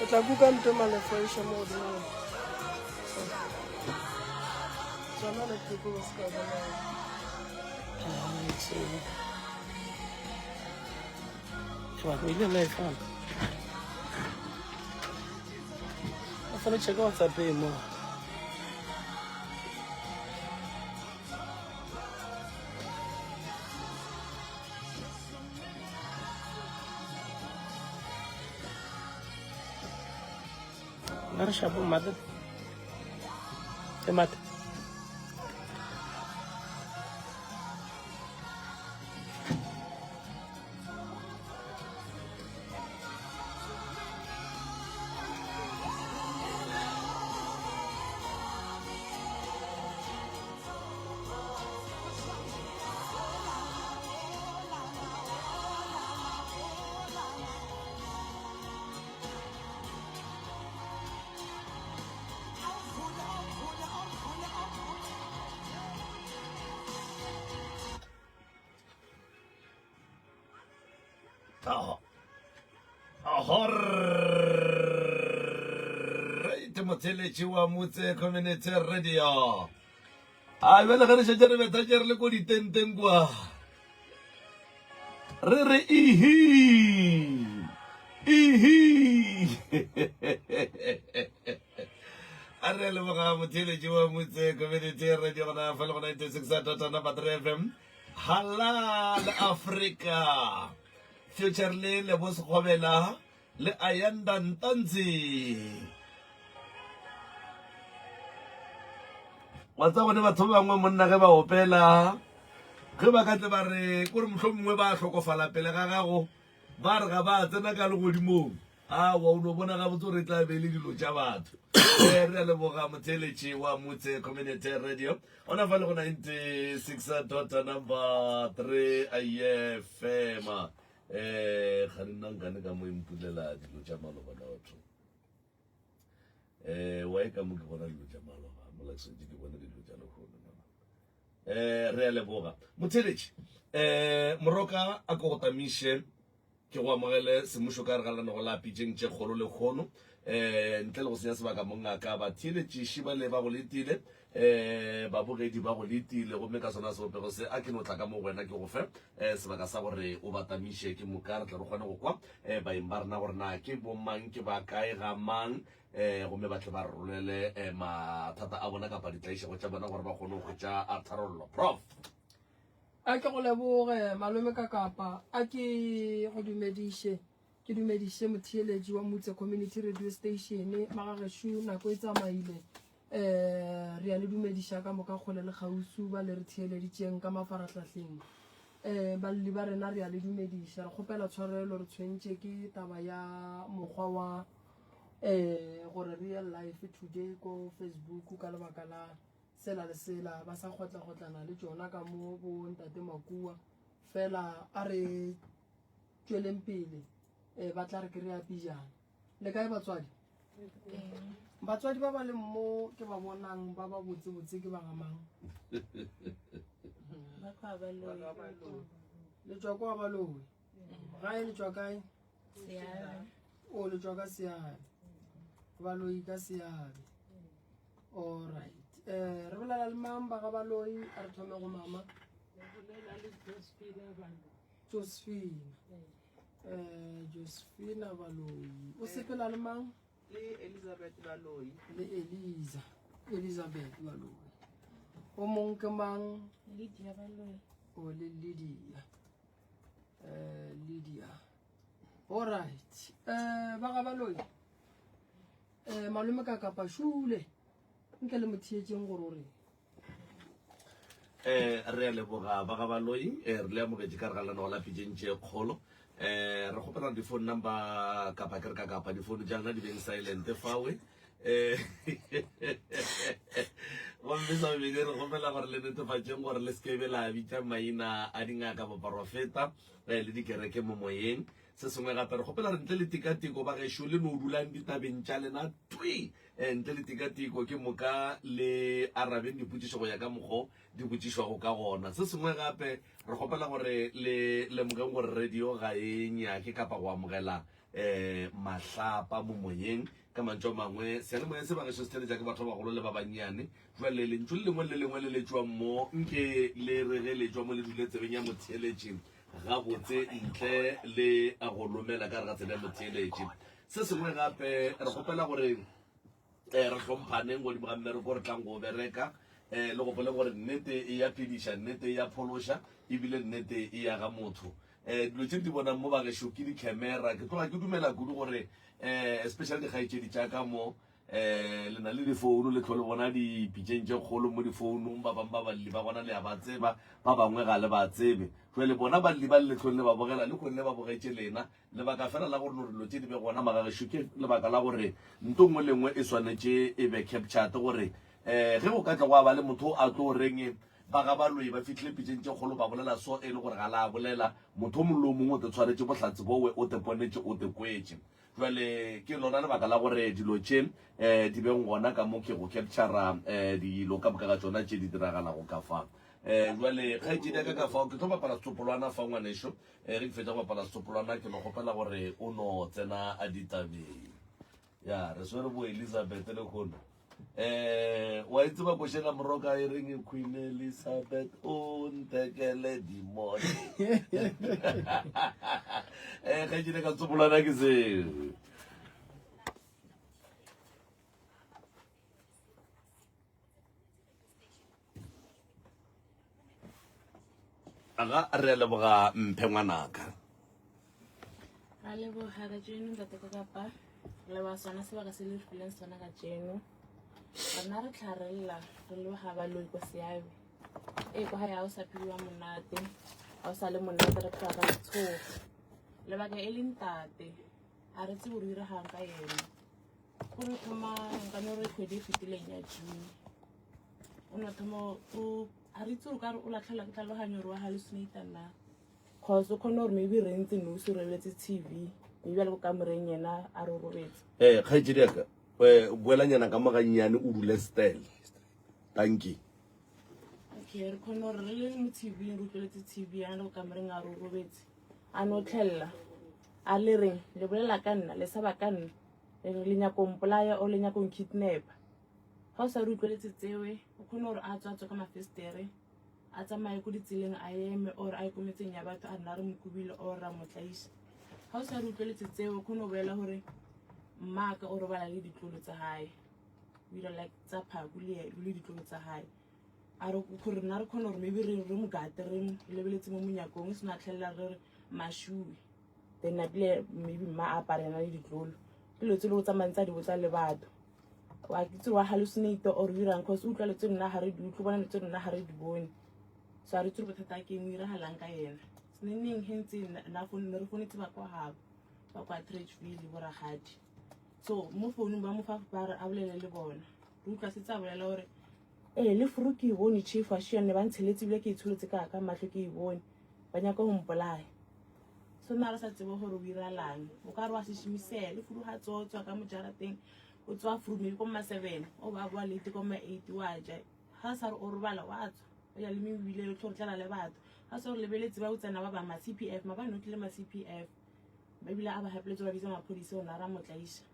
tla kuka mpe malefresh mo di tsona le tiko ba ska ba What we didn't like fun. I thought check out that pay more. Not a shabu mother. The mother. Motheletši wa Motse Community Radio a bele ge re šetše re betha tše re le ko ditenteng kwa re re ihi a re leboga motheletši wa Motse Community Radio gona fa le go 96.3 FM Halal Africa Future le Bosekgobela le Ayanda Ntanzi wa tsa bone batho ba bangwe monna ge ba opela ge ba ka tle ba re ko re mohlomongwe ba hlokofala pele ga gago ba re ga ba tsena ka le godimong wa o no bona ga botse re tla be le dilo tša batho re leboga motheletši wa Motse Community Radio ona fa le go 96.3 IFM ga re nna nkane ka mo impulela dilo tša maloba na batho wa e ka mo ke bona dilo tša maloba molaksetše ke bona dilo tša lekgono re a leboga motheletši moroka a ko go tamiše ke go amogele semušo ka re galana go lapitšeng tše kgolo le kgono ntle le go senya sebaka mongaka batheletšiši ba le ba go letile babogedi ba go letile gomme ka sona seopego se a ke no tla ka mo wena ke go fe sebaka sa gore o batamiše ke moka re tla re kgone go kwa baeng ba rena gore na ke bomang ke ba kae ga mang gomme ba tle ba rolele mathata a bona kapa ditlaišego tša bona gore ba kgone go tša a tharollo prof a ke go leboge malome ka kapa a ke go dumediše ke dumediše motheeletši wa Motse Community Radio Station magageshu nako e tsamaile re a le dumediša ka moka kgole le kgausu ba le re theeleditšeng ka mafaratlhatlheng balli ba rena re a le dumediša re kgopela tshwarelo re tshwentše ke taba ya mokgwa wa gore real life today ko Facebook ka lebaka la sela le sela ba sa kgotla-kgotlana le tšona ka mo bo ntate Makua fela a re tšweleng pele ba tla re ke re a pijana le kae batswadi batswadi ba ba le mo ke ba bonang ba ba botse ke ba gamang le tšwa kwa Baloyi gae le tšwa kae o le tšwa ka Seabe Baloyi ka Seabe alright re bolela le mang ba ga Baloyi a re thome go mama Josephina Baloyi o sepela le mang le Elizabeth Baloyi le Elizabeth Baloyi o mong ke mang Lydia Baloyi o le Lydia alright ba ga Baloyi malome ka kapa shule nke le motheetšeng gore o re re a leboga ba ga Baloyi re le amogetse ka re galana go lapitšeng tše kgolo re kgopela di-phone number kapa ke re ka kapa di-phone tša lena di beng silent fawe gomme sa bobedi re gopela gore le netefatseng gore le sekebe la bitsa maina a dingaka baprofeta le dikereke mo moyeng. Se sengwe gape re gopela re ntle le tikatiko ba gešo le no o dulang ditabeng tša lena twi ntle le tikatiko ke moka le arabeng dipotšišo go ya ka mokgo di botšišwago ka gona. Se sengwe gape re gopela gore le lemogeng gore radio ga e nyake kapa go amogela mahlapa mo moyeng. Ka mantšo mangwe seyalemoya se ba gešo se theletša ke batho ba bagolo le ba bannyane jwale lentšu le lengwe le letšwang mo nke le re ge letšwa mo le dule tsebeng ya motheeletšeng gabotse ntle le a go lomela ka re ga tsela ya motheeletše. Se sengwe gape re gopela gore re hlompaneng godimo ga mmereko re tlang go bereka le gopole gore nnete e ya phediša, nnete e ya phološa ebile nnete e ya ga motho. Dilo tše di bonang mo bagešo ke di-camera ke tloga ke dumela kudu gore especially dikgaetšedi tša ka mo le na le difounu le tlhole bona dipitšeng tše kgolo mo difounung ba bangwe ba balli ba bona le ya ba tseba ba bangwe ga le ba tsebe jwale bona balli ba le tlhole le ba bogela le kgone le ba bogetše lena lebaka fela la gore no dilo tše di be gona magagešo ke lebaka la gore nto nngwe le nngwe e swanetše e be captured gore ge go ka tla go a ba le motho a tlo reng ba ga baloi ba fitlhile pitšeng tše kgolo ba bolela so e le gore ga la bolela motho mollo mongwe o te tshwaretše bohlatse bowe o te ponetše o te kwetše. Jwale ke lona lebaka la gore dilo tše di beng gona ka mo ke go captura dilo ka moka ga tsona tše di diragalago ka fa. Jwale kgaetšedi ka fao ke tlo bapala setopolwana fa ngwanešo ge ke fetša go bapala setopolwana ke no gopela gore o no tsena a ditabeng ya re swere bo Elizabeth le kgono wa itse ba košela moroka e reng Queen Elizabeth o ntekele dimone kgaetšedi ka setopolwana ke seo. Aga re a leboga mphe ngwanaka. a leboga ka jeno ntate ka kapa le ba sona sebaka se le fileng sona ka jeno rena re tlharelela re leboga baloi ko seabe ko ga ya o sa phiwa monate ga o sa le monate re phela ka letshogo lebaka e le ntate a re tse go diragang ka ena go re thoma nka no re kgwedi e fetileng ya June o no thoma a re itse o ka re o latlhela ke tlhaloganyo gore wa hallucinata na cause o kgone gore maybe re ntse no se rebeletse TV maybe a le ko kamoreng yena a re robetse Kgaetšedi yaka boelanyana ka moganyane o dule stel tanki okay re kgone gore re le mo TV re utlweletse TV yana le ko kamoreng a re robetse a no tlhella a le reng le bolela ka nna le saba ka nna le nyako mpolaya o le nyako kidnap ga o sa re utlweletse tsewe o kgone gore a tswa ka mafestere a tsamaye ko ditseleng a eme or a ikometseng ya batho a nna re mokubile or ra motlaisa ga o sa re utlweletse tsewe o kgone go boela gore mmaka o robala le ditlolo tsa gae wila like tsa phako le ditlolo tsa gae a re gore nna re kgone gore maybe re mogate re lebeletse mo monyakong se na tlhelela re re mashui then nabile maybe mma a aparena le ditlolo ke lo tse le go tsamantsa di botsa le batho wa kitse wa hallucinate or dirang cause o utlwa letse nna ga re di utlwa bona letse nna ga re di bone so a re tsere bothata ke mo ira halang ka yena seneng hentse na phone re fonetse ba kwa habo ba kwa Trechville bo ragadi so mo phone ba mo fa ba re a bolele le bona re utlwa se tsa bolela gore le fruki bone chief wa shene ba ntsheletse bile ke itshuletse ka mahlo ke ibone ba nyaka go mpolaya so nna re sa tsebo gore o iralang o ka re wa se shimisela le furu ha tsotswa ka mojarateng o tswa furu maybe ko ma 7 o ba bua late ko ma 8 wa ja ha sa re o robala wa tswa o ya le mebile le tlhotlela le batho ha se re lebeletse ba utsana ba ma CPF ma ba notlile ma CPF ba bile a ba hapeletse ba bitsa maphodisa o na ra motlaisa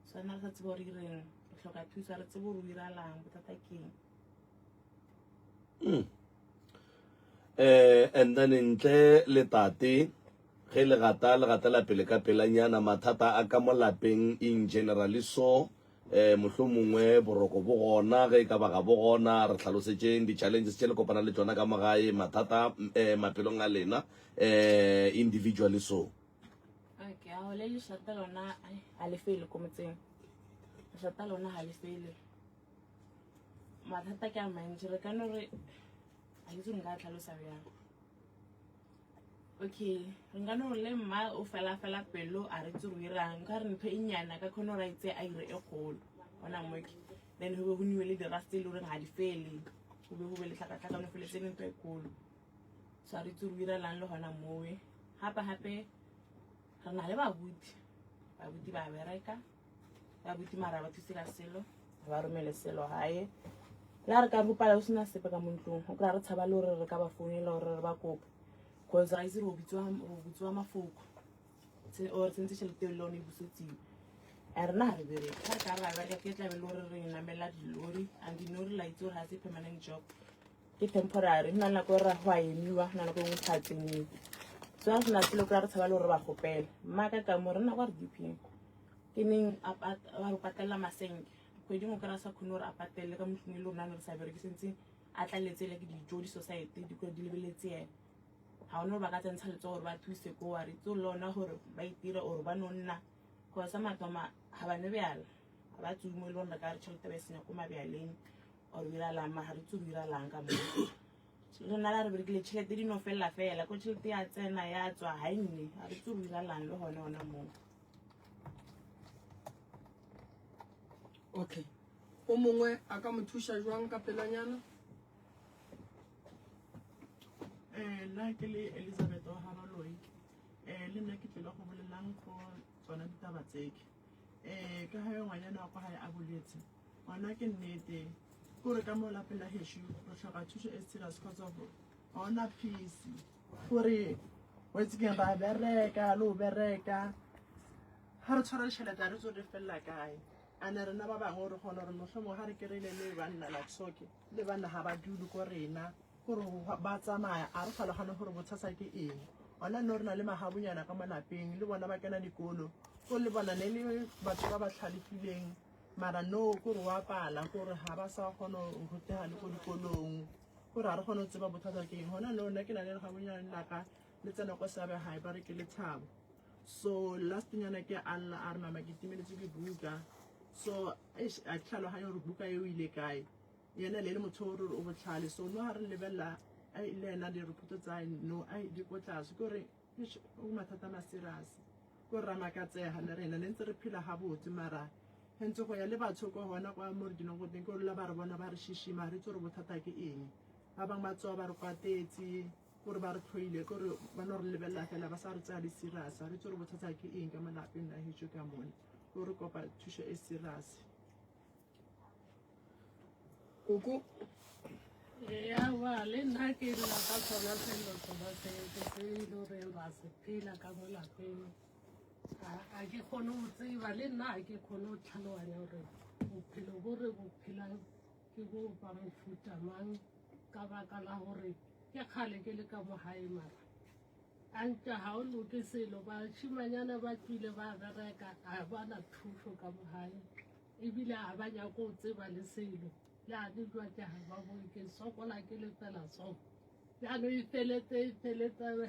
so nna re sa tsebo re ireng re tlhoka thuso re tsebo re iralang bothata keng and then ntle le tate ge le gata la pele ka pelanyana mathata a ka mo lapeng in general so mohlomongwe boroko bo gona ge ka baga bo gona re tlhalosetseng di-challenges tše le kopana le tsona ka magae mathata mapelong a lena individually so okay a o le shata lona a le fele ko motseng shata lona ha le fele mathata ke a mantši re ka no re a itse nka tlhalosa bjang okay re nga no le mma o fela pelo a re tse go irang ka re ntho e nyana ka kgone ra itse a ire e kgolo bona moke then ho be ho niwe le dirasti le reng ha di fele ho be le tlhakatlhakano fele tse ntwe kolo so re tsu ruirelang le hona mowe hape re na le babuti ba bereka babuti mara ba thuse ka selo ba romele selo hae la re ka bopala o sena sepe ka montlong o kra re tshaba le re ka ba founela re ba kopa cause ra itse ro bitswa mafoko or sentse tšhelete le one busetseng a rena re bereka ka ra ba ke tla be le re namela dilori and dinori la itse gore ha se permanent job ke temporary nna nna go ra go a emiwa nna go mo thatseng so a sena selo ka re tshaba le re ba gopela mmaka ka mo rena go re dipeng ke neng a go patela masenge kgwedi mo kra sa khone re a patele ka motlhong le rona re sa berekisentse a tla letsele ke dijo di society di go di lebeletse ene ha ono ba ka tsentsha letso gore ba thuse ko wa re tso lona gore ba itira or ba nonna go sa matoma ha ba ne beala ba tsumo le rona ka re tšhelete ba senya ko mabealeng or dira la ma ha re tsu dira lang ka mo rona la re berekile tšhelete di no fela ko tšhelete ya tsena ya tswa ha nne ha re tsu dira lang le hona mo. Okay, o mongwe a ka mo thusa jwang ka pelanyana? Nna ke le Elizabeth wa Habaloi le nna ke tlile go bolelang go tsona ditaba tseke ka ha ngwanyana wa kwa hae a boletse ngwana ke nnete gore ka mo lapeng la heshu re tlhoka thuso e serious cause of ona peace gore wetse ke ba bereka lo bereka ha re tshwara tšhelete a re tso re fella kae ana rena ba bangwe re kgona gore mohlomong ga re kereile le banna la tsoke le banna ga ba dule ko rena gore ba tsamaya a re tlhalogane gore bothata ke eng ona no re na le magabunyana ka malapeng le bona ba kena dikolo go le bona ne le batho ba ba tlhalefileng mara no gore wa pala gore ga ba sa kgona go rutega le ko dikolong gore a re kgone go tseba bothata ke eng gona no nna ke na le gabunyana laka le tsena ko sabe hae ba re ke le thabo so last nyana ke alla a re mama ke timeletse ke buka so a tlhaloganya gore buka eo ile kae yena le motho gore o botlhale so no ha re lebella le ena di report tsa no ai di ko tlase gore o mathata ma serious go rama ka tsega le rena ne ntse re phela ha botse mara hentse go ya le batho go hona kwa mo re dinong go teng go la ba re bona ba re shishima re tsore bothata ke eng ba bang ba tswa ba re kwatetse gore ba re tlhoile gore ba no re lebella fela ba sa re tsaya di serious re tsore bothata ke eng ka malapeng la hetsho ka mone gore kopa thuso e serious. Koko ya wa le nna ke la ka tsona selo tsona se le re ba se phela ka mo lapeng a ke kgone go tseba le nna ke kgone go tlhaloganya gore bophelo bo re bo phela ke bo ba mofuta mang ka baka la gore ke kgale ke le ka mo hae mara a ntse ga o loke selo bašimanyana ba tswile ba bereka a bana thuso ka mo hae ebile a ba nyako go tseba le selo le a di jwa tja ba bo ke sokola ke le fela so ya no ifeletse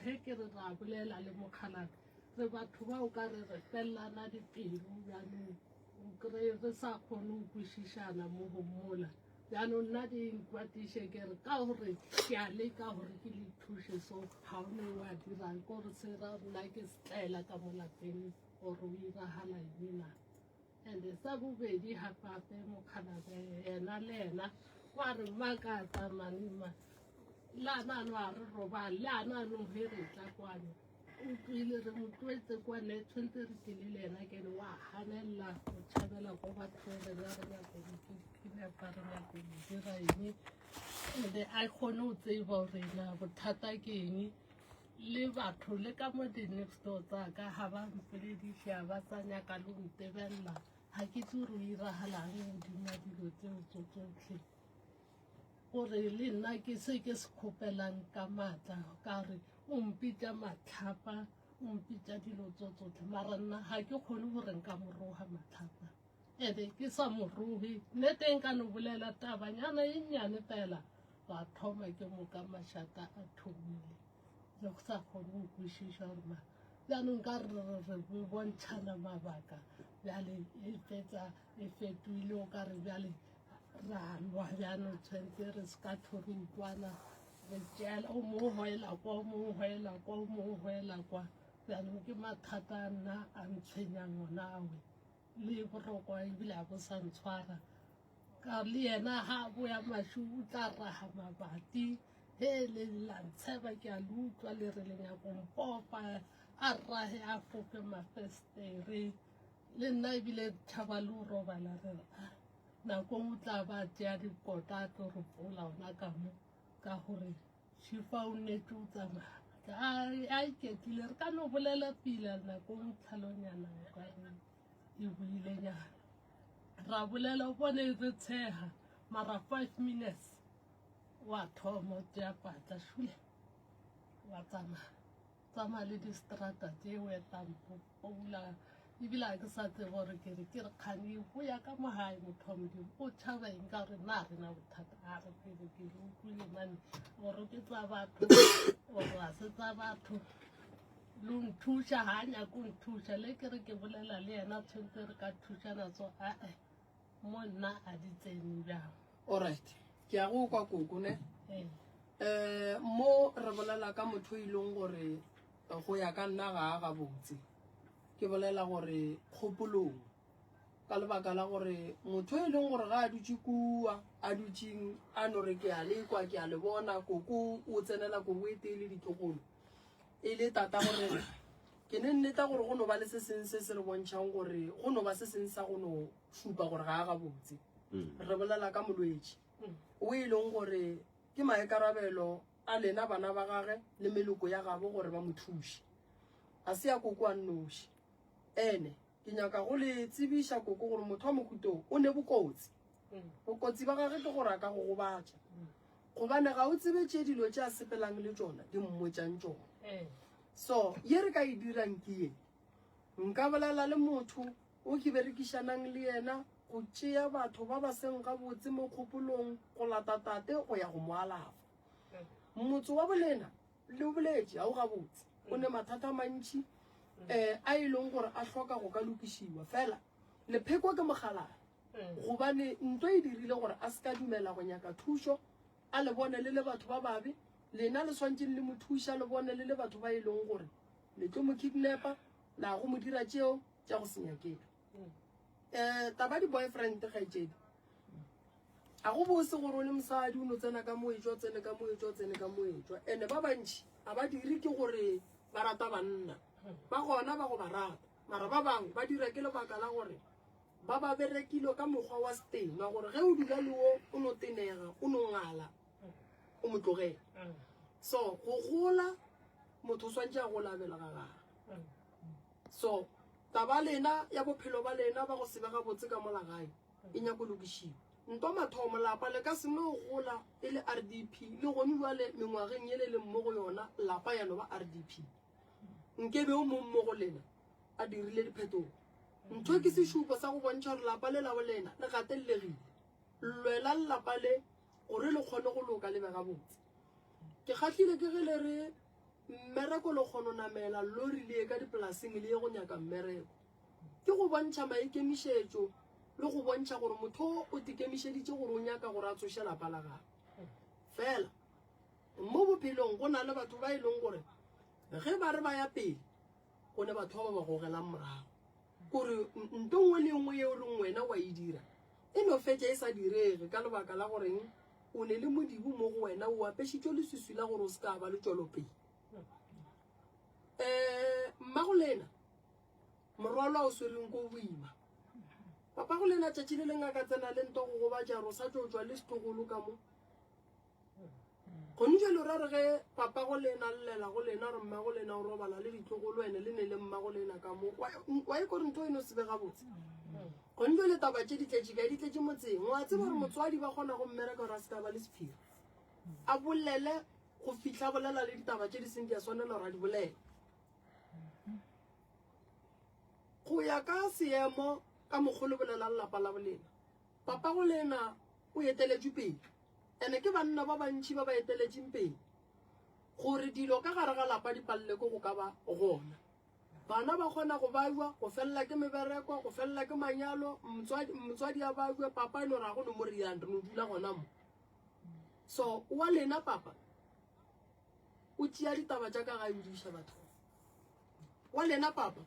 he ke re ra bolela le mokhalaka re batho ba o ka re fellana dipelo ya no o kre re sa kgone go kwišišana mo go mola ya no nna di kwatiše ke re ka gore ke a leka gore ke le thuse so ga o ne wa dirang gore se ra nna ke setlaela ka mo lapeng gore o iragala ena and sa bobedi gape mokganabe ena le ena wa re makatsa manima le anano a re roba le anano he re tla kwane o tlile re mo tlwetse kwane tshwantse re tlile le ena ke wa hanella go tšhabela go batho re ya ke nepa re ya go dira eng and a kgone go tseba gore na bothata ke eng le batho le ka mo di next door tsaka ga ba mpolediša ba sa nyaka le go ntebelela ga ke tse ro iragalang godimo dilo tseo tsotlhe gore le nna ke se ke se kgopelang ka maatla ka re o mpitša matlhapa o mpitša dilo tsotlhe mara nna ga ke kgone gore nka moroga matlhapa ebe ke sa morogi nne teng ka no bolela tabanyana e nnyane fela ba thoma ke mo ka mašata a thomile le go sa kgone go kwešiša gore ma jaanong ka re bontšhana mabaka bjale e fetsa e fetoile o ka re bjale ra lwa bjano tshwantse re se ka thore utlwana re tšela o mo hoela kwa o mo hoela kwa o mo hoela kwa bjanong ke mathata a nna a ntshwenyang ona awe le borokwa ebile a bo sa ntshwara ka le yena ha boya mashu o tla raha mabati he le la ntsheba ke a le utlwa le re le nyako mpopa a rahe a fofe mafestere le nna ebile thaba le o robala re nako o tla ba tšea dikota a tlo re pola ona ka mo ka gore šifa o nnete o tsamaya a iketlile re ka no bolela pila nako o tlhalonyana ka e builenyana ra bolela o bone re tsheha mara 5 minutes wa thoma o tšea patla šule wa tsamaya le distrata tše o etampopoula ebile a ke sa tsebe gore ke re kgang go ya ka mogae motho wa modimo o tšhaba eng ka gore na re na bothata a re pele ke re utlwile mane gore ke tsa batho gore a se tsa batho le o nthuša ga a nyako o nthuša le ke re ke bolela le yena tshwentse re ka thušana so ae mo nna a di tsene bjang alright ke a go kwa koko ne mo re bolela ka motho e leng gore go ya ka nna ga a ga botse ke bolela gore kgopolong ka lebaka la gore motho e leng gore ga a dutse kua a dutseng a no re ke a le kwa ke a le bona koko o tsenela koko e tele ditlogolo e le tata gore ke ne nneta gore go no ba le se seng se se re bontšhang gore go no ba se seng sa go no šupa gore ga a ga botse re bolela ka molwetši o e leng gore ke maekarabelo a lena bana ba gage le meloko ya gabo gore ba mo thuše a se ya koko a nnoši ene ke nyaka go le tsebiša koko gore motho wa mokhuto o ne bokotsi bokotsi ba gage ke gore a ka go gobatša gobane ga o tsebetše dilo tše a sepelang le tšona di mmotšang tšona so ye re ka e dirang ke ye nka bolela le motho o ke berekišanang le yena go tšea batho ba ba seng gabotse mo kgopolong go lata tate go ya go mo alafa motse wa bolena le boletše ga o gabotse o ne mathata mantši a e leng gore a hloka go ka lokišiwa fela lepheko ke mogalane gobane ntlo e dirile gore a se ka dumela go nyaka thušo a le bone le batho ba babe lena le swantšeng le mo thuša le bone le batho ba e leng gore le tlo mo kidnapa la go mo dira tšeo tša go senyakela taba di-boyfriend gaetšedi a go bose gore o le mosadi o no tsena ka moetšwa tsene ka moetšwa tsene ka moetšwa ande ba bantši a ba dire ke gore ba rata banna ba gona ba go ba rata mara ba bangwe ba dira ke lebaka la gore ba ba berekile ka mokgwa wa stema gore ge o dula le o no tenega o no ngala o mo tlogela so go gola motho o swantše a go labela ga gage so taba lena ya bophelo ba lena ba go sebe gabotse ka molagae e nyako lokišiwa nto mathomo lapa le ka se no gola e le RDP le gone jwale mengwageng ye le leng mo go yona lapa ya no ba RDP nkebe o mong mo go lena a dirile diphetogo ntho ke sešupo sa go bontšha gore lapa le la bolena le gatelegile lwela lelapa le gore le kgone go loka le bega botse ke kgatlhile ke ge le re mmereko le kgone namela lori le ka dipolaseng le ye go nyaka mmereko ke go bontšha maikemišetšo le go bontšha gore motho o tikemišeditše gore o nyaka gore a tsoše lapa la gage fela mo bophelong go na le batho ba e leng gore ge ba re ba ya pele go ne batho ba ba gogelang morago gore nto nngwe le nngwe ye o reng wena wa e dira e no fetša e sa direge ka lebaka la goreng o ne le modibo mo go wena o apešitšwe le seswi la gore o se ka ba le tšwelopele mmago lena morwalo o swereng ko boima papa go lena tšatši le leng a ka tsena le nto go gobatša ro sa tšo tšwa le setogolo ka mo gone jalo ra re ge papa go lena llela go lena re mma go lena o robala le ditlogolo ene le ne le mma go lena ka mo wa e kore ntho eno se be gabotse gone jale taba tše di tletše ka di tletše motseng wa tseba gore motswadi ba kgona go mmereka gore a se ka ba le sephiri a bolele go fitlha bolela le ditaba tše di seng di a swanela gore a di bolele go ya ka seemo ka mogolo bolela lelapa la bolena papa go lena o eteletše pele ene ke banna ba bantši ba ba eteletšeng pele gore dilo ka gare ga lapa dipalle ko go ka ba gona bana ba kgona go bajwa go felela ke mebereko go felela ke manyalo motswadi a bajwe papa e no ra go no mo riang re no dula gona mo so wa lena papa o tšea ditaba tša ka ga odiša batho wa lena papa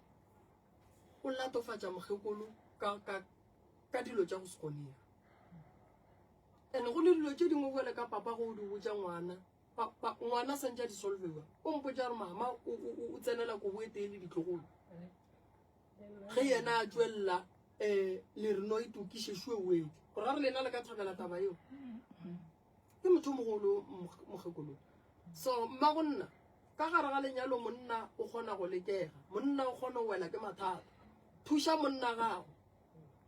o latofatša mokgekolo ka dilo tša go se kgonega ene go le dilo tse dingwe fele ka papa go di botsa ngwana ngwana santse di solvewa o mpotsa re mama o tsenela ko boetele ditlogolo ge yena a tswelela le re no itukišešwe wetse go ra re lena le ka thabela taba eo ke motho mogolo mokgekolo so mma go nna ka gare ga lenyalo monna o kgona go lekega monna o kgona go wela ke mathata thuša monna gago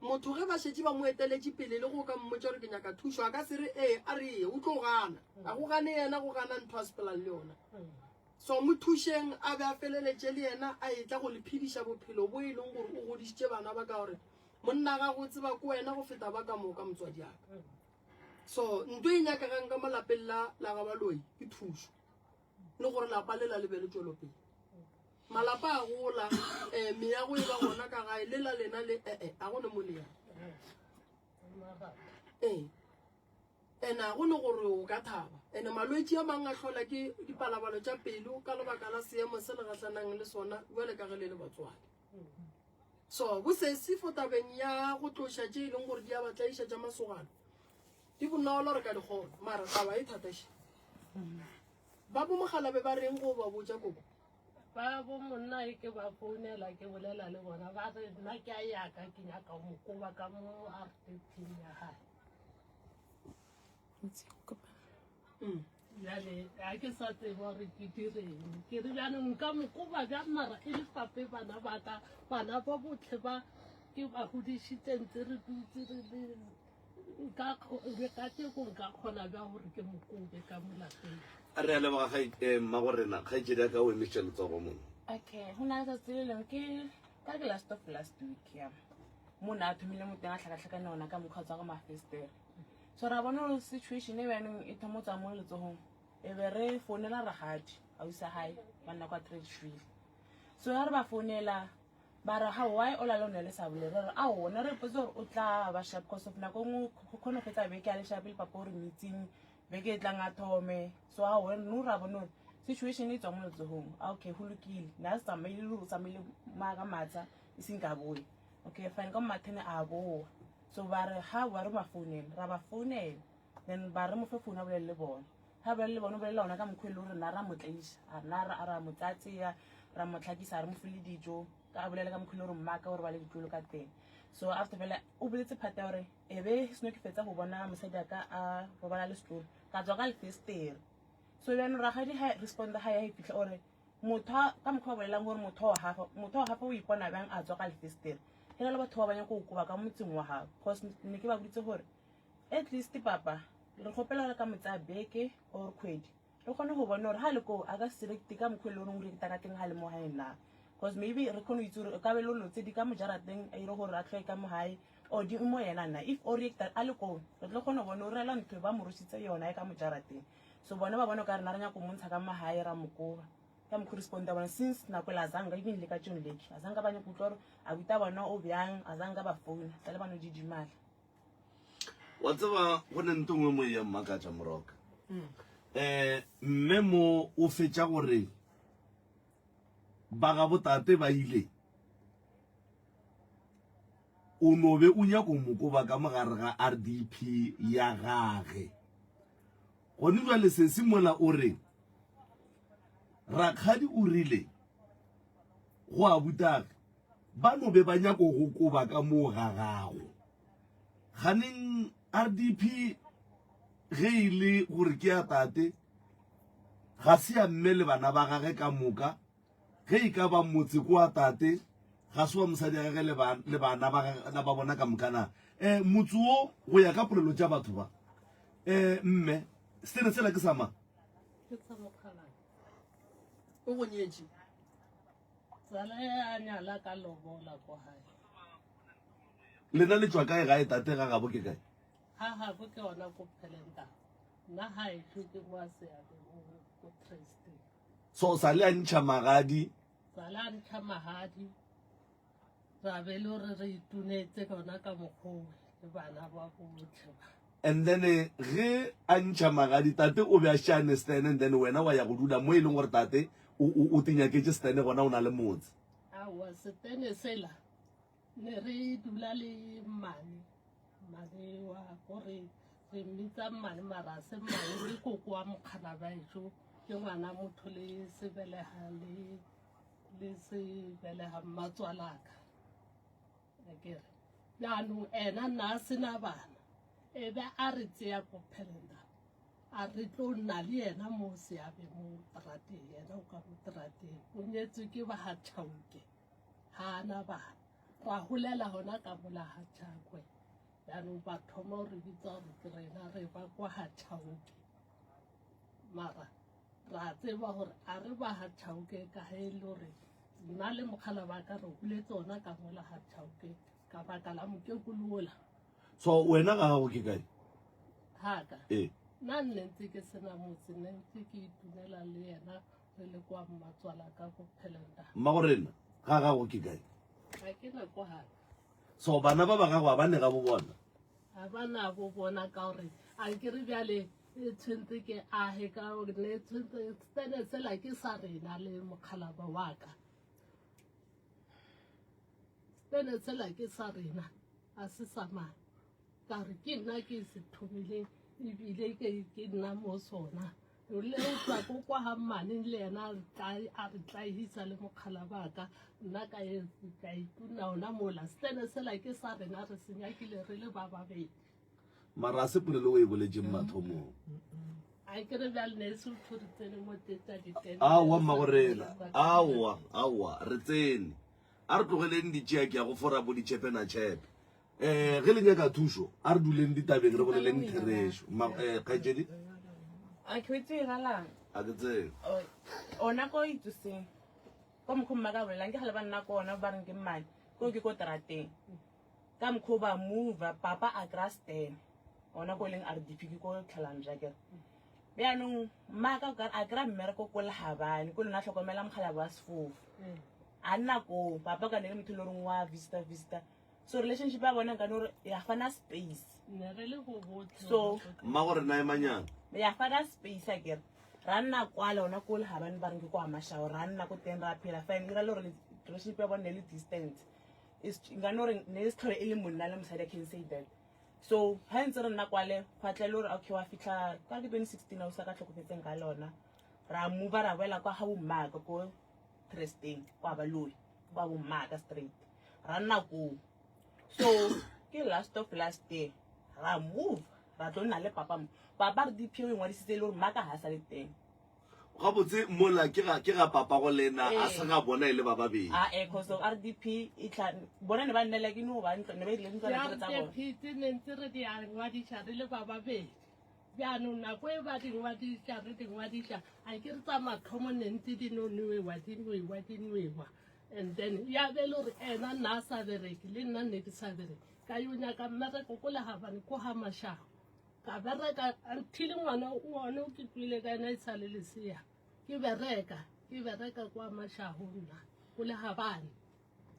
motho ge ba šetse ba mo eteletše pele le go ka mmotsa gore ke nyaka thušo a ka se re a re ye o tlo gana a go gane yena go gana ntho a sepelang le yona so mo thušeng a be a feleletše le yena a etla go le phediša bophelo bo e leng gore o godišitše bana ba ka gore monna ga go tseba ko wena go feta ba ka moka motswadi aka so ntho e nyakagang ka malapeng la ga baloi ke thušo le gore lapa le la lebele tswelopele malapa a gola meago e ba gona ka gae le la lena le a gone mo le yana ene a gone gore o ka thaba ene malwetse a mangwe a tlhola ke dipalabalo tša pelo ka lebaka la seemo se le gatlhanang le sona jale ka ge le le batswadi so bo sesi fo tabeng ya go tloša tše e leng gore di a batlaiša tša masogano di bonolo re ka di kgona mara taba e thataše ba bo mogala be ba reng go ba botsa koko ba bo monna e ke ba founela ke bolela le bona ba re nna ke a yaka ke nyaka mo koba ka mo RDP ya hae jale a ke sa tsebe gore ke direng ke re bjanong nka mo koba bja mara e le pape bana baka bana ba botlhe ba ke ba godišitse ntse re dutse re ka teko nka kgona bja gore ke mo kobe ka mo lapeng a re a leboga mma go rena kgaitsedi aka o emetše letsogo mone okay go na letsatsi le lengwe ke ka ke last week ya mo na a thomile mo teng a tlhakatlhakane ona ka mokgwa tsa go mafestere so ra bona gore situation e bjanong e thomotsa mo letsogong e be re founela ragadi a isa hae ba nna kwa Tradesville so ya re ba founela ba re how why o la le one le sa bole re re a ona re potse gore o tla ba sharp because of nako ngwe go kgona go fetsa beke a le sharp le papa gore meeting beke e tlang a thome so a wena no ra bona situation e tswa mo letsogong okay go lokile na se tsamaile le go tsamaile maaka matsa e seng ka boe okay fine ka mathene a boa so ba re ha wa re ba founela ra ba founela then ba re mo fe founa bolele le bona ha ba le bona bolela ona ka mkhwele re na ra motleisa a na ra motsatsi ya ra motlhakisa re mo file dijo ka bolela ka mkhwele re mmaka gore ba le ditlo ka teng so after bela o boletse phata gore ebe seno ke fetsa go bona mosadi ka a go bana le story ka tswa ka le fester so ya no ra ga di respond ha ya fitla ore motho ka mkhwa bolelang gore motho wa hafa o ipona bang a tswa ka le fester hela le batho ba banya go kuba ka motseng wa ha cause ne ke ba botse gore at least papa re khopela ka motsa beke or kgwedi re kgone go bona gore ha le ko a ka select ka mkhwele o re ka teng ha le mo hae na cause maybe re kgone itse re ka be lo lotse di ka mo jarateng a ire gore a tlhoe ka mo hae o di mo yena na if o reactor a le ko re tlo kgone bona o rela ntho ba mo rusitse yona e ka mo jarateng so bona ba bona ka re na re nya go montsha ka mo hae ra mokoba ka mo corresponda bona since na kwela zanga even le ka John Lake azanga banya go tloro a buta bona o byang azanga ba phone tla le bana di dimala wa tseba go ne ntongwe mo ya mmakatša moroka mme mo o fetša gore ba ga botate ba ile o no be o nyako mokoba ka mogare ga RDP ya gage gone jwale se se mola o re rakgadi o rile go a butage ba no be ba nyako go koba ka mo ga gago ganeng RDP ge ile gore ke a tate ga se ya mme le bana ba gage ka moka ge e ka ba motse ko a tate ga se wa mosadi a gage le bana ba bona ka mokana motse o go ya ka polelo tša batho ba mme sene sela ke sama ke sa mokgalane o go nyetše tsala ya nyala ka lobola ko hae lena le tswa kae gae tate ga gabo ke kae ha ha bo ke ona ko phelenta nna ha e tlhoke kwa seabe go trusting so sa le a ntšha magadi tsala ntlha mahadi ra be le re itunetse kona ka mokgowe le bana ba botlhe ba and then ge a ntšha magadi tate o be a shane stene and then wena wa ya go dula mo e leng gore tate o tinyaketse stene gona o na le motse awa setene sela ne re dula le mane wa gore re mmitsa mmane mara se mmane le koko wa mokgalabaetso ke ngwana motho le sebelega mmatswalaka akere jaanong ena nna a sena bana e be a re tseya ko Phelenda a re tlo nna le yena mo seabe mo terateng yena o ka mo terateng o nyetswe ke ba ha Chauke ha ana bana ra holela hona ka mola ha Chakwe jaanong ba thoma ho re bitsa gore ke rena re ba kwa ha Chauke mara ra tseba gore a re ba ha Chauke ka he le hore nna le mogala ba ka re huletse ona ka mola ha Chauke ka baka la mokekolola so wena ga gago ke kae haka nna nne ntse ke sena motse nne ntse ke itumela le yena re le kwa mmatswala ka go Phelenda mma gore nna ga gago ke kae ga ke na kwa haka so bana ba gago ba ne ga bo bona ga bana bo bona ka gore a ke re bjale e tshwentse ke age ka gore ne tshwentse stene sela ke sa rena le mokgalaba wa ka stene sela ke sa rena a se sa mane ka gore ke nna ke se thomileng ebile ke nna mo sona le o tswa ko kwa ha mmane le yena a re tlaihisa le mokgalaba ka nna ka ituna ona mola stene sela ke sa rena re senyakile re le ba babedi mara se pele le o e boletseng mathomong a ke re bjale ne se o thoritsene mo tetsa ditene aowa mma gorena aowa re tsene a re tlogeleng ditšea ke ya go fora bo ditšhepena-tšhepe ge le nyaka thuso a re duleng ditabeng re boleleng therešo kgaetsedi a ke wetse galang a ke tsene ona ko itsoseng ko mokgwa mma ka bolelang ke gale ba nna ko ona ba reng ke mmane ko ke ko terateng ka mokgwa ba mova papa a Grasten ona ko leng RDP ke ko tlhalang jakere bjaanong mmaka a kry-a mmereko ko Lehabane ko lena tlhokomela mokgalaba wa sefofu a nna ko papa ka ne le motho le reng wa visitor so relationship ya bona ka no re ya fana space ne re le go botse so mma gore na emanyana ya fana space akere ra nna kwala ona ko Lehabane ba reng ke kwa Mashao ra nna ko teng ra phela fine ira le gore relationship ya bona le distance is nga no re ne se tlhole e le monna le mosadi can say that so ha ntse re nna kwale fatle le gore okay wa fitla ka 2016 o sa ka tlhokofetseng ka lona ra move ra boela kwa ha bo mmaka ko Trusting kwa baloi kwa bo mmaka straight ra nna ko so ke last of last year ra move ra tlo nna le papa re DP o ngwadisitse le gore mmaka ha sa le teng ga botse mola ke ga papa go lena a se ga bona ile ba babedi because of RDP itla bona ne ba nnela ke no ba ntse ne ba ile ntse ya re tsa bona phiti ne ntse re di a ngwadisha re le ba babedi bjaanong nako e ba di ngwadisha re di ngwadisha a ke re tsa mathomo ne ntse di noniwewa and then ya be le gore ena nna a sa bereke le nna ne ke sa bereke ka yo nyaka mmereko ko Lehabane ko ha Mashao ka bereka until ngwana o ke tlile ka ena e sa le lesea ke bereka kwa Mashao nna ko Lehabane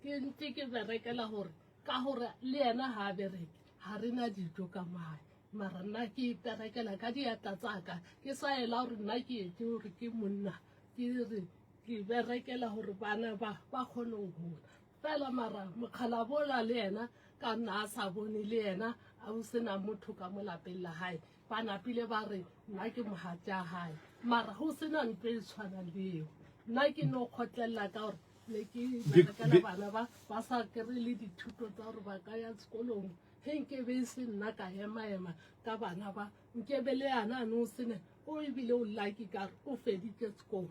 ke ntse ke berekela gore ka gore le yena ha bereke ha rena dijo ka mae mara nna ke berekela ka diatla tsaka ke sa ela gore nna ke etse gore ke monna ke re ke berekela gore bana ba kgone go gola fela mara mokgalabola le yena ka nna a sa bone le yena a o sena motho ka mo lapeng la hae ba napile ba re nna ke mohatša hae mara go sena ntho e tshwanang le eo nna ke no kgotlelela ka gore ne ke berekela bana ba sa kry le dithuto tsa gore ba ka ya sekolong ge nkebe e se nna ka ema ka bana ba nkebe le yana a ne o sene o ebile o lucky ka re o feditse sekolo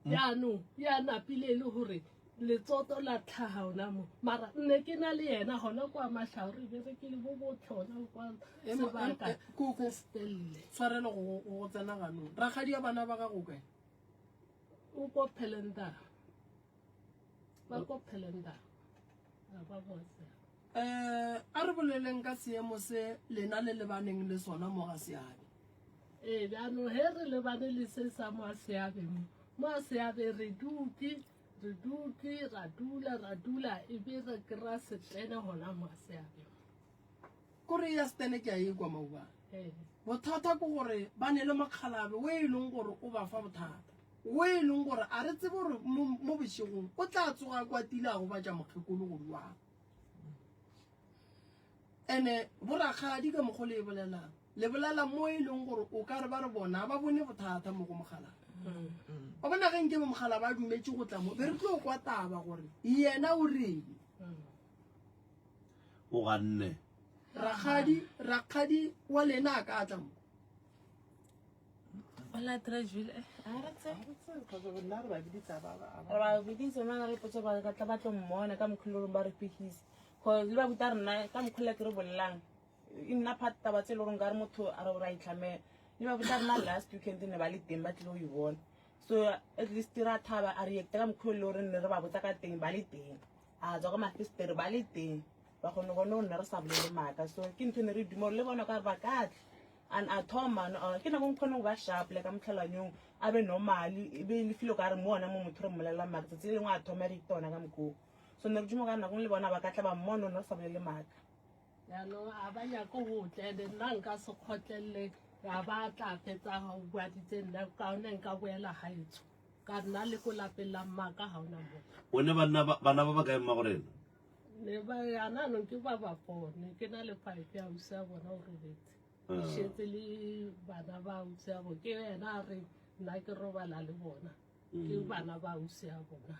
jaanong ya napile e le gore letsoto la tlhaga ona mo mara nne ke na le yena gona kwa Mashao re berekile bo botlhona kwa sebaka se stelele tshwarele go tsena ganong rakgadi ya bana ba gago kae o ko Phelenda ba ko Phelenda ba bose a re boleleng ka seemo se lena le lebaneng le sona mo ga seabe bjaanong he re lebane le se sa mo a seabe mo a seabe re dutse ra dula e be re kry-a setene gona mo a seabe kore ya setene ke a e kwa maubane bothata ko gore ba ne le makgalabe o e leng gore o ba fa bothata o e leng gore a re tsebe gore mo bošegong o tla tsoga kwa tilago ba ja mokgekolo go duang ene borakgadi ka mokgo le bolela mo e leng gore o ka re ba re bona ba bone bothata mo go mogala ba bona ge nke mo mogala ba dumetse go tla mo be re tlo kwa taba gore yena o reng o ganne rakgadi wa lena a ka tla mo Ola trajule. Aratse. nna re ba biditsa ba Ba biditse mana le potso ba ka tla ba tlo mmona ka mkhulolo ba re pihisi. Go le ba buta rena ka mkhule ke re bollang. Inna phatta ba tselo ngare motho a re ra itlhamela. Le ba buta rena last weekend ne ba le teng ba tlilo y bona. So at least ra thaba a re ka mkhulolo re ne re ba botsa ka teng ba le teng. A tswa ka mafistere ba le teng. Ba gone go no nna re sa bolele maka. So ke ntse ne re dumolo le bona ka re ba katle. And a thoma ke na go nkgone go ba sharp le ka motlhalanyong a be normally e be le filo ka re mo ona mo motho re mmolelela maka tse lengwe a thoma re tona ka moko so ne re dimo ka nako le bona ba ka tla ba mmono no sa bolele maka yaanong a ba nyako go tlele nna nka se kgotlelele ya ba tla fetsa ga o buaditse nna ka one nka boela gaetsho ka nna le ko lapelang maka ga ona mo one bana ba ka ema gorena ne ba yananong ke ba bapone ke na le pipe ya usa bona o rebetse šetse le bana ba usa bo ke yena a re nna ke robala le bona ke bana ba usa bona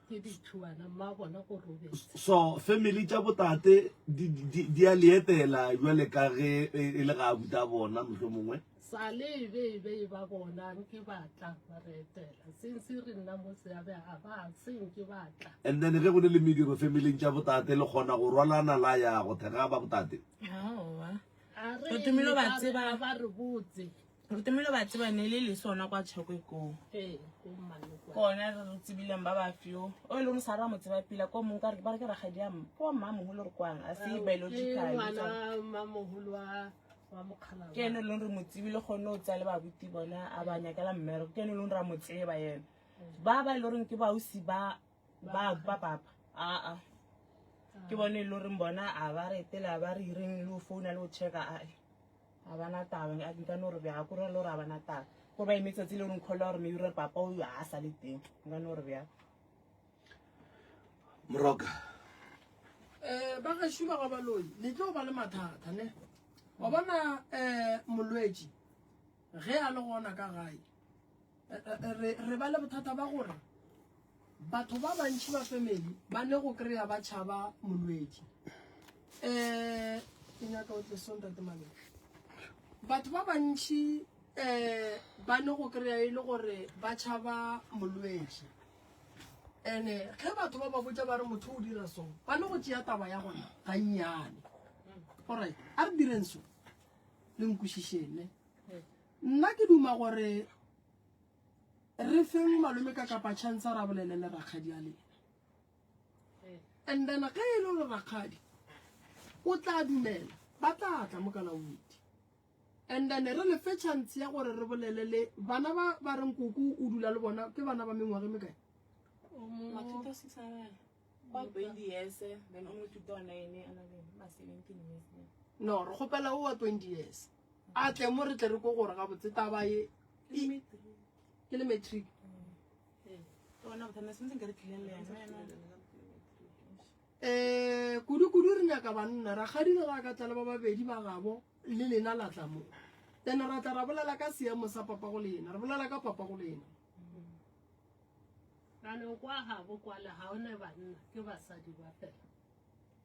ke dithuana mma bona go robetse so family tša botate di a lietela jwale ka ge e le ga buta bona motlho mongwe sa le be ba bona ke batla ba re etela since re nna mo seabe a ba seng ke batla and then ge go ne le mediro family tša botate le kgona go rwalana la ya go thega ba botate Rutumelo ba tseba ba re botse Rutumelo ba tseba ne le le sona kwa tshoko ko ko mmanoko kona re tsibileng ba ba fio o le mo sara mo tseba pila ko mo ka re ba re ga di am ko mama mo le re kwang a se biological ngwana mamoholo wa mokhala ke ene le re mo tsibile gone o tsa le ba buti bona a ba nyakela mmero ke ene le re mo tseba yena ba le reng ke ba usi ba papa a ke bone le re bona a ba re tela ba re reng le phone le o checka a bana taba a dinka no re bya go re lo ra bana taba go ba imetsa tsile re nkhola re me re papa o a sa le teng nga no re bya Moroka ba ga shuma ga baloi le tlo ba le mathata ne wa bona molwetši ge a le gona ka gae re ba le bothata ba gore batho ba bantši ba family ba ne go kry-a ba tšhaba molwetši ke nyaka o tle sontate mabele batho ba bantši ba ne go kry-a e le gore ba tšhaba molwetši ene ge batho ba ba botsa ba re motho o dira song ba ne go tšea taba ya gona ga nnyane alright a re direng so le nkwešišene nna ke duma gore re feng malome ka kapa chance ra bolelele rakgadi a lena and then ge e le gore rakgadi o tla dumela ba tla tla mo kalaodi and then re le fe chance ya gore re bolelele bana ba reng koko o dula le bona ke bana ba mengwage me kae matuto 600 ba 20 years then only 2009 ana le ba 17 years no re gopela o wa 20 years a tle mo re tle re go gore ga botse taba ye ke le matric ona botana sentse ke re tlile le kudu re nyaka banna rakgadi le ga ka tla le ba babedi ba gabo le lena la tla mo then ra tla ra bolela ka seemo sa papa go lena re bolela ka papa go lena kanong kwa gabo kwa le ga one banna ke basadi ba fela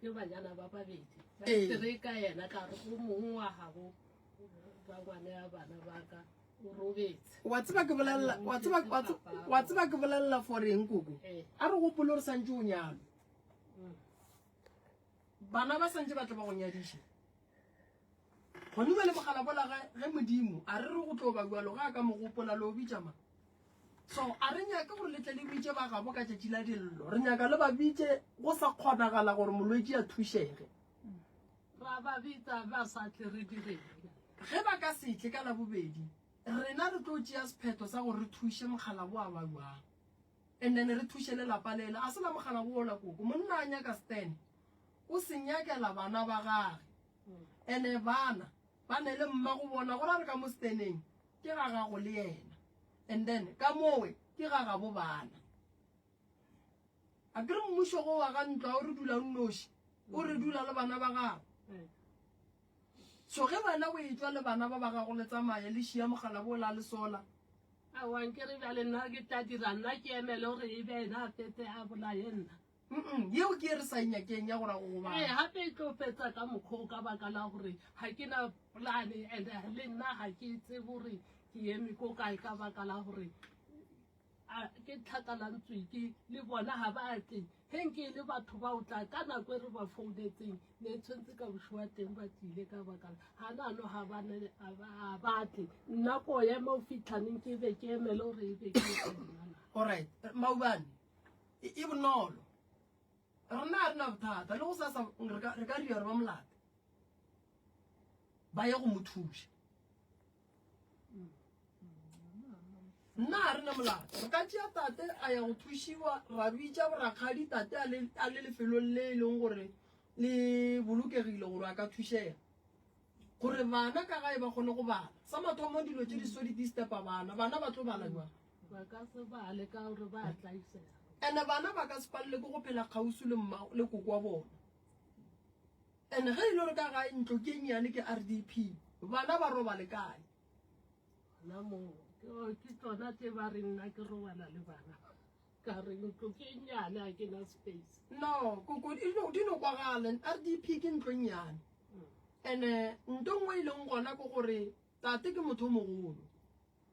ke banyana ba babedi ba tere ka yena ka re o mongwe wa gabo ba ngwane ya bana ba ka o robetse wa tseba ke bolelela for eng koko a re gopole re santse o nyalo bana ba santse ba tla ba go nyadiša gone ba le mogala bola ge modimo a re go tlo ba bualo ga ka mogopola le o bitšama so a re nyaka gore letle le bitše ba gabo ka tšatši la dillo re nyaka le ba bitše go sa kgonagala gore molwetši a thušege ra ba bitsa ba sa tle re direng ge ba ka setle ka la bobedi rena re tlo tšea sephetho sa gore re thuše mogala bo a babuang and then re thuše le lapa lela a se la mogala bo ola koko monna a nyaka stan o se nyakela bana ba gage ene bana ba ne le mma go bona gore a re ka mo staneng ke ga gago le yena and then ka mowe ke ga ga bo bana a kere mmušo go wa ga ntlo a o re dula nnoši o re dula le bana ba gago so ge wena o e tswa le bana ba ba gago le tsamaya le šia mogala bo la le sola a wan ke re bjale nna ke tla dira nna ke emele gore e be ena a fete a bolaye nna yeo ke e re sa nyakeng ya gore go go ee bana gape e tlo fetsa ka mokgwa o ka baka la gore ga ke na polane and le nna ga ke tse gore ke eme ko kae ka baka la gore ke tlhakalantswe le bona ga ba tle geng ke le batho ba o tla ka nako e re ba founetseng ne tshwantse ka bošwa teng ba tlile ka baka ga nano ga batle nna ko ema o fitlhaneng ke be ke emele gore e be ke alright maubane e bonolo rena a re na bothata le go sasa re ka ria re ba molate ba ye go mo thuša nna a re na molate re ka tšea tate a ya go thušiwa ra bitša borakgadi tate a le lefelong le e leng gore le bolokegile gore a ka thušega gore bana ka gae ba kgone go bala sa mathomo dilo tše di so di distepa bana ba tlo bala jwang ba ka se bale ka gore ba tlaisega ene bana ba ka se palele ke go phela kgausi le koko wa bona ene ge e le gore ka gae ntlo ke nyane ke RDP bana ba roba le kae na mo ke tsona tse ba re nna ke robala le bana ka re ntlo ke nyane a ke na space no koko di no kwagale RDP ke ntlo nyane ene nto nngwe e leng gona ke gore tate ke motho o mogolo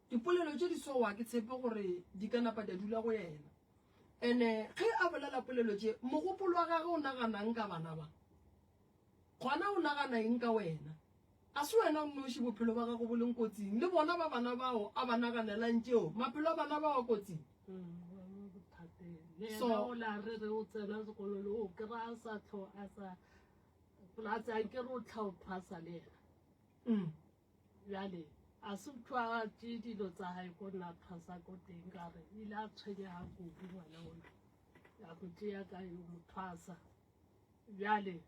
dipolelo tše di sowa ke tshepe gore di ka napa di dula go yena ene ge a bolela polelo tše mogopolo wa gage o naganang ka bana ba gona o nagana eng ka wena a se wena o noši bophelo ba gago bo leng kotsing le bona ba bana bao a ba naganelang tšeo maphelo a bana bao a kotsing so la re o tsena sekololo o kry-a sa tlho a sa polatse a ke re o tlhaophasa le ena bjale a se tshwa tše dilo tsa gae ko nna thwasa ko teng ka re ile a tshwenyega kudu ngwana ona ya go tšea ka yo mo thwasa bjale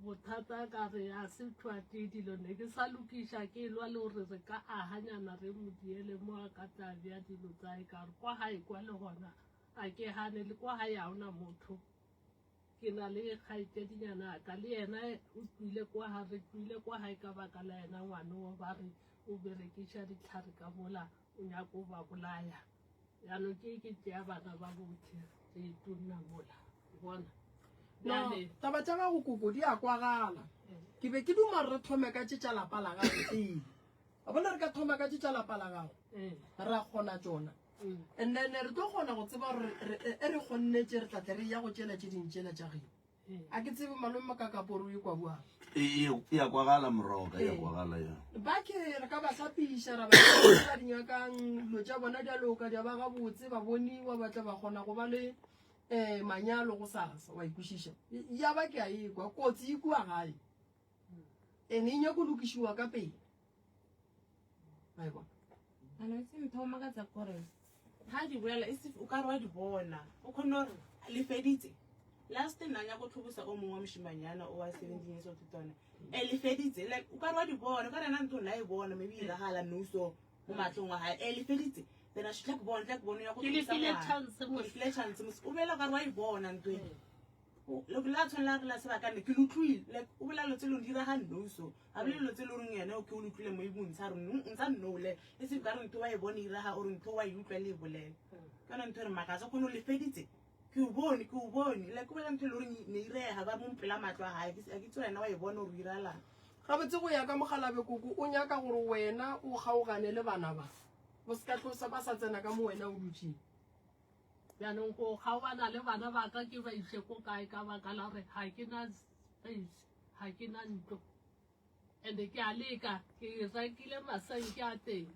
bothata ka re a se tshwa tše dilo ne ke sa lokiša ke lwa le gore re ka aganyana re mo diele mo a ka tla bja dilo tsae ka re kwa gae kwa le gona a ke gane le kwa gae ga ona motho ke na le kgaitsedinyana ka le yena o tswile kwa ga re tswile kwa gae ka baka la yena ngwane o ba re o berekiša ditlhare ka mola o nyako o ba bolaya yaanong ke tšea bana ba botlhe re tonna mola bona taba tša gago koko di a kwagala ke be ke duma re thome ka tšetša lapa la gago pele a bona re ka thoma ka tšetša lapa la gago ra kgona tšona and then re tlo kgona go tseba gore e re kgonnetse re tlatle re ya go tšela tše dintšela tša geno a ke tsebe malome makakaporo e kwa buang ya kwagala moroka ya kwagala ya ba ke re ka ba hlapiša ra ba dinyakang dilo tša bona di a loka di a ba gabotse ba boniwa ba tla ba kgona go ba le manyalo go sasa wa ikwešiša ya ba ke a ekwa kotsi e kua gae ene e nyako lokišiwa ka pele ba e bona ana se ntho makatsa kore ha di boela o ka re wa di bona o kgone gore le feditse last nna nya go tlhobusa go mongwe moshimanyana o wa 17 years old tona le feditse like o ka re wa di bona ka rena ntho nna e bona maybe e ragala nuso mo matlong wa hae le feditse then a shitla bona ya go ke le chance mo o bela ka re wa e bona ntwe lo bla tshwana la se ba ka ne ke lutlwile like o bela lo tselo dira ga nuso a bele lo tselo reng yena o ke o lutlwile mo ibung tsa reng ntsa nnole e se ka re ntho wa e bona ira ga o re ntho wa e utlwa le bolela kana ntho re makaza go no le feditse ke o bone like o bela ntho le reng ne irega ba mo mpela matlo a hae a ke tswena wa e bona o irala ga botse go ya ka mogalabe koko o nyaka gore wena o gaogane le bana ba bo se ka tlosa ba sa tsena ka mo wena o dutseng yaanong go gaobana le bana ba ka ke ba ise ko kae ka baka la gore ga ke na space ga ke na ntlo and-e ke a leka ke rekile masenke a teng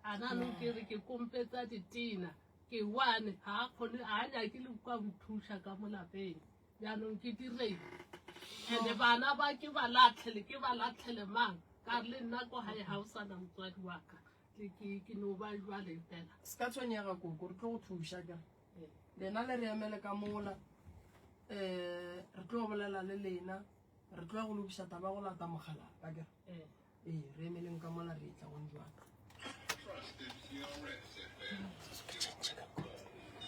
a nanong ke re ke kompetsa ditena ke one ga a nyake le kwa nthuša ka mo lapeng yaanong ke direng and-e bana ba ke ba latlhele mang ka re le nna ko gae ga o sana motswadi wa ka ke no ba jwale fela se ka tshwenyega koko re tlo go thuša ka lena le re emele ka mola re tlo bolela le lena re tlo go lokiša taba go lata mogala ka kere re emeleng ka mola re tla go njwana